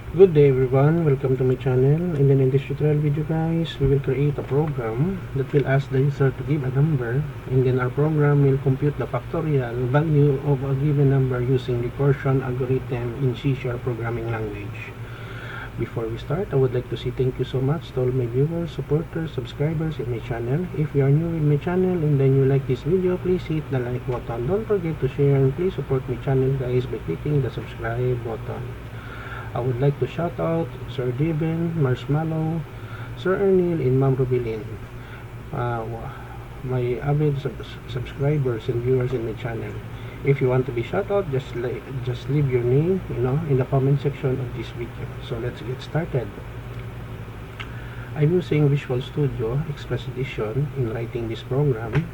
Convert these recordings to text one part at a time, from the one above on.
Good day everyone, welcome to my channel. And then in this tutorial video guys, we will create a program that will ask the user to give a number, and then our program will compute the factorial value of a given number using recursion algorithm in C# programming language. Before we start, I would like to say thank you so much to all my viewers, supporters, subscribers in my channel. If you are new in my channel and then you like this video, please hit the like button. Don't forget to share and please support my channel guys by clicking the subscribe button. I would like to shout out Sir Deben, Marshmallow, Sir Ernil, and Ma'am Rubilin, my avid subscribers and viewers in my channel. If you want to be shout out, just leave your name, in the comment section of this video. So let's get started. I'm using Visual Studio Express Edition in writing this program.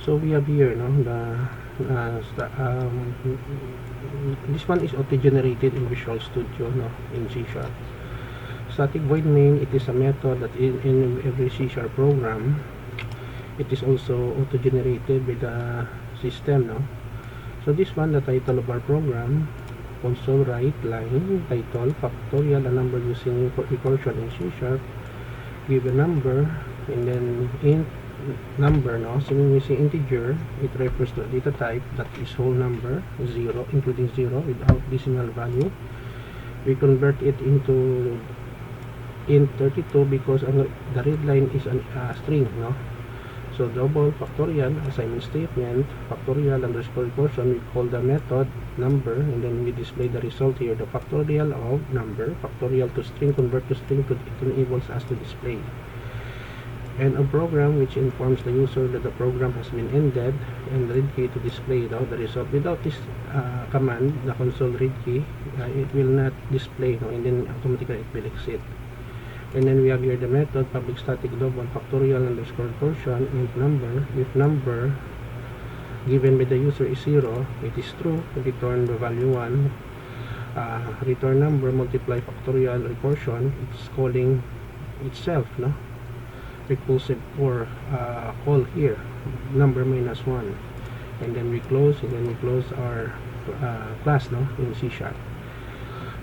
So we have here, this one is auto-generated in Visual Studio, in C#. Static void main, it is a method that in every C# program, it is also auto-generated by the system, So this one, the title of our program, console write line title factorial a number using recursion in C#, give a number, and then int number, so when we say integer, it refers to a data type that is whole number, 0 including 0 without decimal value. We convert it into int 32 because the red line is a string, so double factorial assignment statement factorial underscore recursion, we call the method number, and then we display the result here, the factorial of number, factorial to string, convert to string, it enables us to display, and a program which informs the user that the program has been ended, and read key to display the result. Without this command, the console read key, it will not display, and then automatically it will exit. And then we have here the method public static double factorial underscore recursion int number. If number given by the user is 0, it is true, return the value 1. Return number multiply factorial recursion, it's calling itself, recursive or call here number minus 1, and then we close, our class, in C#.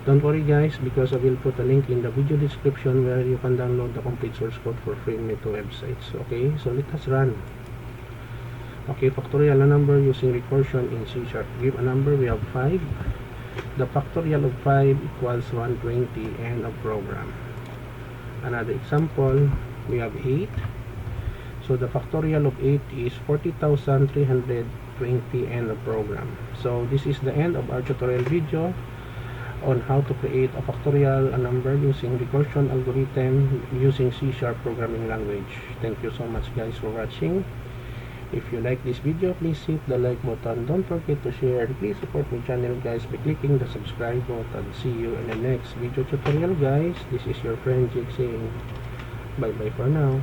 Don't worry guys, because I will put a link in the video description where you can download the complete source code for free in my two websites. Okay, so let us run. Okay, factorial a number using recursion in C#. Give a number, we have 5. The factorial of 5 equals 120, end of program. Another example, we have 8. So the factorial of 8 is 40,320, end of program. So this is the end of our tutorial video on how to create a factorial a number using recursion algorithm using C# programming language. Thank you so much guys for watching. If you like this video, please hit the like button. Don't forget to share. Please support my channel guys by clicking the subscribe button. See you in the next video tutorial guys. This is your friend Jake saying bye bye for now.